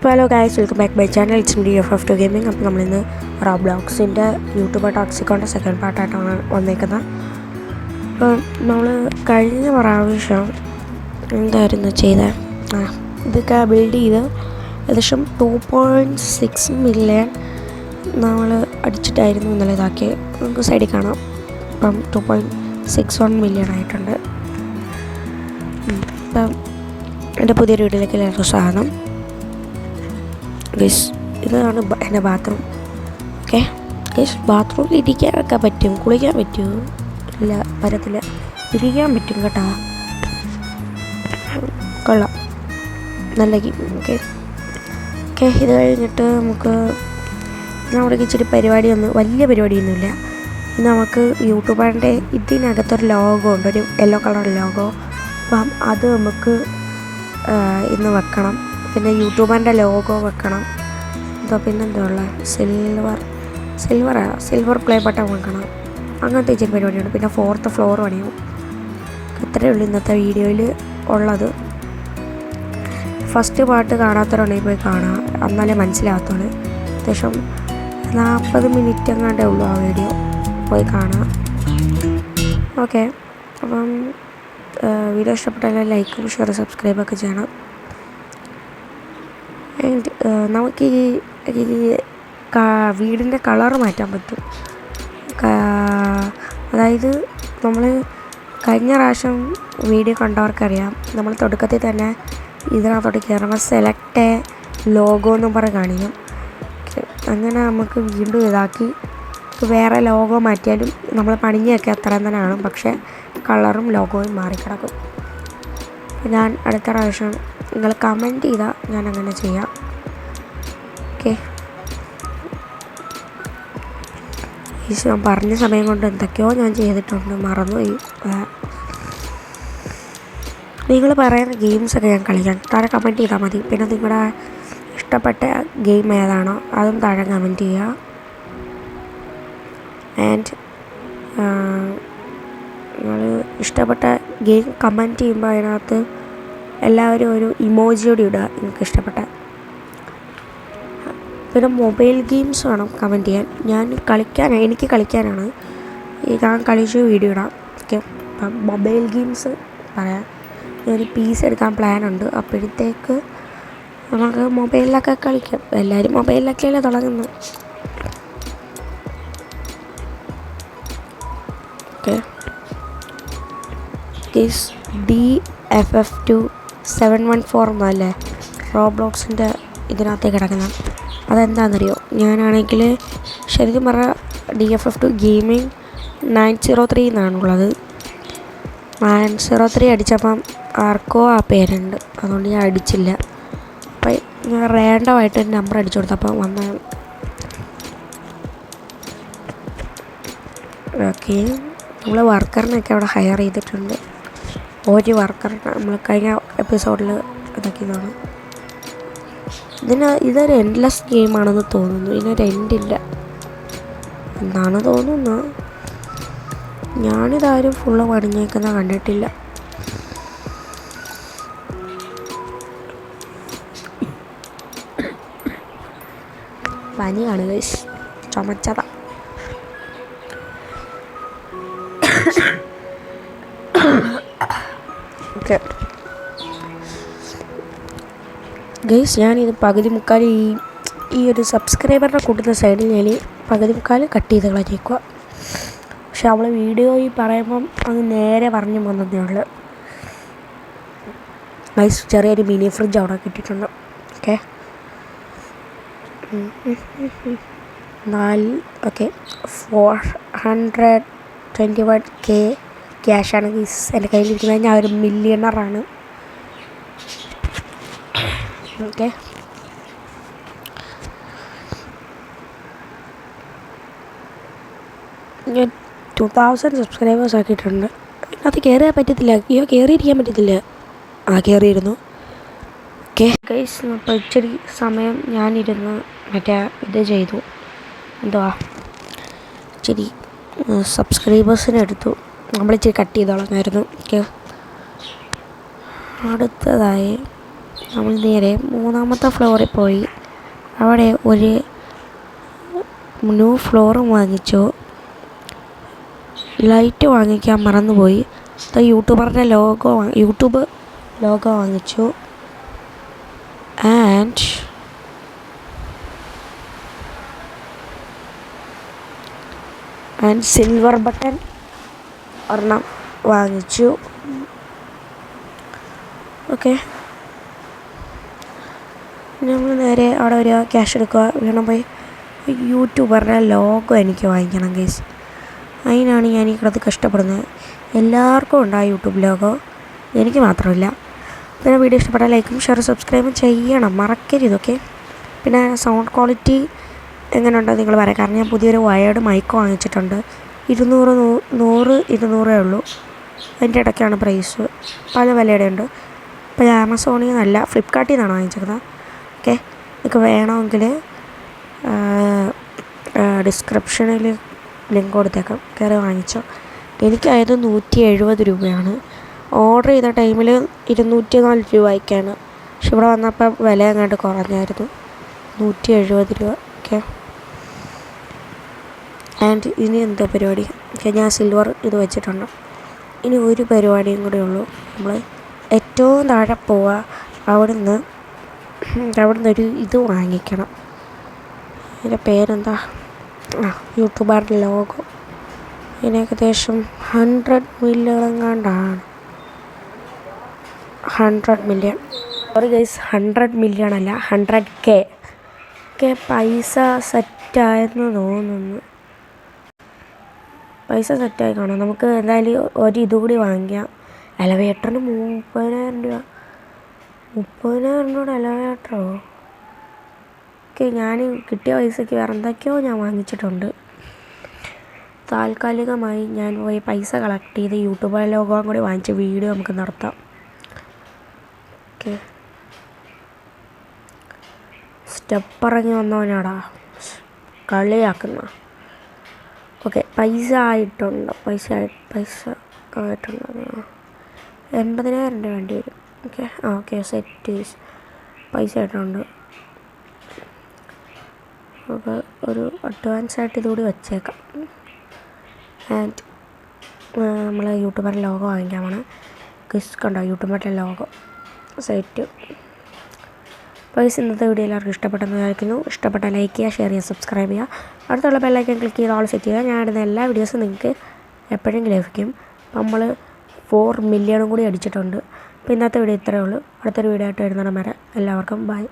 അപ്പോൾ hello guys, welcome back my channel. It's me DFF2 gaming. അപ്പോൾ നമ്മളിന്ന് റോബ്ലോക്സിൻ്റെ YouTuber ടോക്സിക്കോൻ്റെ second പാർട്ടായിട്ടാണ് വന്നേക്കുന്നത്. അപ്പോൾ നമ്മൾ കഴിഞ്ഞ പ്രാവശ്യം എന്തായിരുന്നു ചെയ്തത്, ഇതൊക്കെ ബിൽഡ് ചെയ്ത് ഏകദേശം 2.6 മില്യൺ നമ്മൾ അടിച്ചിട്ടായിരുന്നു ഇന്നലെ ഇതാക്കിയത്. നമുക്ക് സൈഡിൽ കാണാം. ഇപ്പം 2.61 മില്യൺ ആയിട്ടുണ്ട്. അപ്പം എൻ്റെ പുതിയൊരു വീട്ടിലേക്ക് എല്ലാവർക്കും സ്വാഗതം. ഗൈസ്, ഇതാണ് എൻ്റെ ബാത്റൂം. ഓക്കെ ഗൈസ്, ബാത്റൂമിൽ ഇരിക്കാനൊക്കെ പറ്റും, കുളിക്കാൻ പറ്റുമോ? ഇല്ല, പറ്റത്തില്ല. ഇരിക്കാൻ പറ്റും കേട്ടോ. കൊള്ളാം, നല്ല ഓക്കെ ഓക്കെ. ഇത് കഴിഞ്ഞിട്ട് നമുക്ക് നമ്മുടെ ഇച്ചിരി വലിയ പരിപാടിയൊന്നുമില്ല. നമുക്ക് യൂട്യൂബറിൻ്റെ ഇതിനകത്തൊരു ലോഗോ ഉണ്ട്, ഒരു യെല്ലോ കളർ ലോഗോ. അപ്പം അത് നമുക്ക് ഇന്ന് വെക്കണം. പിന്നെ യൂട്യൂബറിൻ്റെ ലോഗോ വെക്കണം. പിന്നെന്താ ഉള്ളത്, സിൽവർ പ്ലേ ബട്ടൺ വെക്കണം. അങ്ങനത്തെ ഇച്ചിരി പരിപാടിയാണ്. പിന്നെ 4th ഫ്ലോർ പണിയും. ഇത്രയേ ഉള്ളൂ ഇന്നത്തെ വീഡിയോയിൽ ഉള്ളത്. ഫസ്റ്റ് പാർട്ട് കാണാത്തവരുണ്ടെങ്കിൽ പോയി കാണാം, എന്നാലേ മനസ്സിലാകത്തുള്ളൂ. അത്യാവശ്യം 40 മിനിറ്റ് എങ്ങാണ്ടേ ഉള്ളൂ ആ വീഡിയോ, പോയി കാണാം. ഓക്കെ, അപ്പം വീഡിയോ ഇഷ്ടപ്പെട്ടാൽ ലൈക്കും ഷെയർ സബ്സ്ക്രൈബൊക്കെ ചെയ്യണം. നമുക്ക് ഈ വീടിൻ്റെ കളർ മാറ്റാൻ പറ്റും. അതായത് നമ്മൾ കഴിഞ്ഞ പ്രാവശ്യം വീഡിയോ കണ്ടവർക്കറിയാം, നമ്മൾ തുടക്കത്തിൽ തന്നെ ഇതിനകത്തോട്ട് കയറുമ്പോൾ സെലക്ട് ലോഗോ എന്നും പറഞ്ഞ് കാണിക്കും. അങ്ങനെ നമുക്ക് വീണ്ടും ഇതാക്കി വേറെ ലോഗോ മാറ്റിയാലും നമ്മൾ പണിഞ്ഞൊക്കെ അത്രയും തന്നെ കാണും, പക്ഷേ കളറും ലോഗോയും മാറിക്കിടക്കും. ഞാൻ അടുത്ത പ്രാവശ്യം നിങ്ങൾ കമൻറ്റ് ചെയ്താൽ ഞാൻ അങ്ങനെ ചെയ്യാം. ഓക്കെ, ഞാൻ പറഞ്ഞ സമയം കൊണ്ട് എന്തൊക്കെയോ ഞാൻ ചെയ്തിട്ടുണ്ട്, മറന്നുപോയി. നിങ്ങൾ പറയുന്ന ഗെയിംസൊക്കെ ഞാൻ കളിക്കാം, താഴെ കമൻറ്റ് ചെയ്താൽ മതി. പിന്നെ നിങ്ങളുടെ ഇഷ്ടപ്പെട്ട ഗെയിം ഏതാണോ അതും താഴെ കമൻറ്റ് ചെയ്യുക. ആൻഡ് നിങ്ങൾ ഇഷ്ടപ്പെട്ട ഗെയിം കമൻറ്റ് ചെയ്യുമ്പോൾ അതിനകത്ത് എല്ലാവരും ഒരു ഇമോജിയോടെ ഇടുക നിങ്ങൾക്ക് ഇഷ്ടപ്പെട്ട. പിന്നെ മൊബൈൽ ഗെയിംസ് വേണം കമൻറ്റ് ചെയ്യാൻ. എനിക്ക് കളിക്കാനാണ്. ഞാൻ കളിച്ച് വീഡിയോ ഇടാം. ഓക്കെ, അപ്പം മൊബൈൽ ഗെയിംസ് പറയാം. ഒരു PC എടുക്കാൻ പ്ലാനുണ്ട്. അപ്പോഴത്തേക്ക് നമുക്ക് മൊബൈലിലൊക്കെ കളിക്കാം. എല്ലാവരും മൊബൈലിലൊക്കെയല്ലേ തുടങ്ങുന്നത്. ഓക്കെ, DFF2 714 എന്നല്ലേ റോബ്ലോക്സിൻ്റെ ഇതിനകത്ത് കിടക്കുന്നത്. അതെന്താണെന്നറിയോ, ഞാനാണെങ്കിൽ ശരിക്കും പറഞ്ഞാൽ DFF2 ഗെയിമിംഗ് 903 എന്നാണുള്ളത്. 903 അടിച്ചപ്പം ആർക്കോ ആ പേരുണ്ട്, അതുകൊണ്ട് ഞാൻ അടിച്ചില്ല. അപ്പം ഞാൻ റാൻഡമായിട്ട് നമ്പർ അടിച്ചു കൊടുത്തപ്പം വന്നതാണ്. ഓക്കെ, നമ്മൾ വർക്കറിനൊക്കെ അവിടെ ഹയർ ചെയ്തിട്ടുണ്ട്. ഒരു വർക്കറിന് നമ്മൾ കഴിഞ്ഞ എപ്പിസോഡിൽ ഇതാക്കിയതാണ്. ഇതൊരു എൻഡ്ലെസ് ഗെയിമാണെന്ന് തോന്നുന്നു. ഇതിനൊരു എൻഡില്ല എന്നാണ് തോന്നുന്നത്. ഞാനിതാരും ഫുള്ള് പണിഞ്ഞേക്കുന്ന കണ്ടിട്ടില്ല. പനിയാണ് ഗൈസ്, ചുമച്ചതാ. ഓക്കെ ഗൈസ്, ഞാനിത് പകുതി മുക്കാൽ ഈ ഒരു സബ്സ്ക്രൈബറിനെ കൂട്ടുന്ന സൈഡിൽ ഞാൻ പകുതി മുക്കാൽ കട്ട് ചെയ്ത് കളഞ്ഞേക്കുക. പക്ഷെ അവൾ വീഡിയോയിൽ പറയുമ്പം അത് നേരെ പറഞ്ഞു വന്നതേ ഉള്ളൂ. ഗൈസ്, ചെറിയൊരു മിനി ഫ്രിഡ്ജ് അവിടെ കിട്ടിയിട്ടുണ്ട്. ഓക്കെ, 421K ക്യാഷാണ് ഗൈസ് എൻ്റെ കയ്യിലിരിക്കുന്നത്. ഞാൻ ഒരു മില്യണറാണ്. ഓക്കെ, ഞാൻ 2000 സബ്സ്ക്രൈബേഴ്സ് ആക്കിയിട്ടുണ്ട്. അത് കയറിയാൻ പറ്റത്തില്ല. കയറിയിരിക്കാൻ പറ്റത്തില്ല. കയറിയിരുന്നു. ഓക്കെ ഗൈസ്, അപ്പോൾ ഇച്ചിരി സമയം ഞാനിരുന്ന് മറ്റേ ഇത് ചെയ്തു, എന്തുവാ ഇച്ചിരി സബ്സ്ക്രൈബേഴ്സിനെ എടുത്തു. നമ്മളിച്ചിരി കട്ട് ചെയ്ത് കളഞ്ഞായിരുന്നു. ഓക്കെ, അടുത്തതായി നമ്മൾ നേരെ 3ാമത്തെ ഫ്ലോറിൽ പോയി. അവിടെ ഒരു ന്യൂ ഫ്ലോറും വാങ്ങിച്ചു. ലൈറ്റ് വാങ്ങിക്കാൻ മറന്നുപോയി. യൂട്യൂബ് ലോഗോ വാങ്ങിച്ചു. ആൻഡ് സിൽവർ ബട്ടൺ ഒരെണ്ണം വാങ്ങിച്ചു. ഓക്കെ, നമ്മൾ നേരെ അവിടെ വരിക, ക്യാഷ് എടുക്കുക, വീണ്ടും പോയി യൂട്യൂബറുടെ ലോഗോ എനിക്ക് വാങ്ങിക്കണം ഗൈസ്. അതിനാണ് ഞാൻ ഈ കിടന്ന് കഷ്ടപ്പെടുന്നത്. എല്ലാവർക്കും ഉണ്ട് ആ യൂട്യൂബ് ലോഗോ, എനിക്ക് മാത്രമില്ല. പിന്നെ വീഡിയോ ഇഷ്ടപ്പെട്ടാൽ ലൈക്കും ഷെയറും സബ്സ്ക്രൈബും ചെയ്യണം, മറക്കരുത്. ഓക്കെ, പിന്നെ സൗണ്ട് ക്വാളിറ്റി എങ്ങനെയുണ്ടോ നിങ്ങൾ പറയാം. കാരണം ഞാൻ പുതിയൊരു വയേർഡ് മൈക്ക് വാങ്ങിച്ചിട്ടുണ്ട്. 200 ഉള്ളൂ. അതിൻ്റെ ഇടയ്ക്കാണ് പ്രൈസ്, പല വിലയുടെ ഉണ്ട്. ഇപ്പോൾ ആമസോണിൽ നിന്നല്ല, ഫ്ലിപ്കാർട്ടിൽ നിന്നാണ് വാങ്ങിച്ചിരുന്നത്. ഓക്കെ, നിങ്ങൾക്ക് വേണമെങ്കിൽ ഡിസ്ക്രിപ്ഷനിൽ ലിങ്ക് കൊടുത്തേക്കാം, കയറി വാങ്ങിച്ചോ. എനിക്കായത് 170 രൂപയാണ്. ഓർഡർ ചെയ്ത ടൈമിൽ 204 രൂപയ്ക്കാണ്. പക്ഷെ ഇവിടെ വന്നപ്പോൾ വില അങ്ങോട്ട് കുറഞ്ഞായിരുന്നു, 170 രൂപ. ഓക്കെ, ആൻഡ് ഇനി എന്താ പരിപാടി? ഓക്കെ, ഞാൻ സിൽവർ ഇത് വെച്ചിട്ടുണ്ട്. ഇനി ഒരു പരിപാടിയും കൂടെ ഉള്ളൂ. നമ്മൾ ഏറ്റവും താഴെ പോവുക, അവിടുന്ന് ഒരു ഇത് വാങ്ങിക്കണം. അതിൻ്റെ പേരെന്താ? യൂട്യൂബറുടെ ലോഗോ. ഇതിന് ഏകദേശം 100 മില്യൺ എങ്ങാണ്ടാണ്. 100 മില്യൺ, സോറി ഗൈസ്, 100 മില്യൺ അല്ല, 100K. പൈസ സെറ്റായെന്ന് തോന്നുന്നു. പൈസ സെറ്റായി കാണാം. നമുക്ക് എന്തായാലും ഒരു ഇതുകൂടി വാങ്ങിക്കാം. എലവേറ്ററിന് 30,000 രൂപ. 30,000 രൂപയുടെ എലവേറ്ററോ? ഓക്കെ, ഞാൻ കിട്ടിയ പൈസയ്ക്ക് വേറെ എന്തൊക്കെയോ ഞാൻ വാങ്ങിച്ചിട്ടുണ്ട്. താൽക്കാലികമായി ഞാൻ പോയി പൈസ കളക്ട് ചെയ്ത് യൂട്യൂബ് ലോഗോ കൂടി വാങ്ങിച്ച വീഡിയോ നമുക്ക് നടത്താം. ഓക്കെ, സ്റ്റെപ്പ് ഇറങ്ങി വന്നവനാടാ കളിയാക്കുന്ന. ഓക്കെ, പൈസ ആയിട്ടുണ്ട്. പൈസ ആയിട്ടുണ്ട്. 80,000 രൂപ വേണ്ടി വരും. ഓക്കെ, സെറ്റ് പൈസ ആയിട്ടുണ്ട്. നമുക്ക് ഒരു അഡ്വാൻസ് ആയിട്ട് ഇതുകൂടി വച്ചേക്കാം. ആൻഡ് നമ്മൾ യൂട്യൂബറിൻ്റെ ലോഗോ വാങ്ങിക്കാമാണ്. കണ്ടോ യൂട്യൂബറിൻ്റെ ലോഗോ സെറ്റ്. പൈസ ഇന്നത്തെ വീഡിയോ എല്ലാവർക്കും ഇഷ്ടപ്പെട്ടെന്ന് വിചാരിക്കുന്നു. ഇഷ്ടപ്പെട്ടാൽ ലൈക്ക് ചെയ്യുക, ഷെയർ ചെയ്യുക, സബ്സ്ക്രൈബ് ചെയ്യുക. അടുത്തുള്ള ബെല്ലൈക്കൺ ക്ലിക്ക് ചെയ്ത് ഓൾ സെറ്റ് ചെയ്യുക. ഞാൻ ഇടുന്ന എല്ലാ വീഡിയോസും നിങ്ങൾക്ക് എപ്പോഴെങ്കിലും ലഭിക്കും. നമ്മൾ 4 മില്യണും കൂടി അടിച്ചിട്ടുണ്ട്. അപ്പോൾ ഇന്നത്തെ വീഡിയോ ഇത്രയേ ഉള്ളൂ. അടുത്തൊരു വീഡിയോ ആയിട്ട് വരുന്നിടം വരെ എല്ലാവർക്കും ബൈ.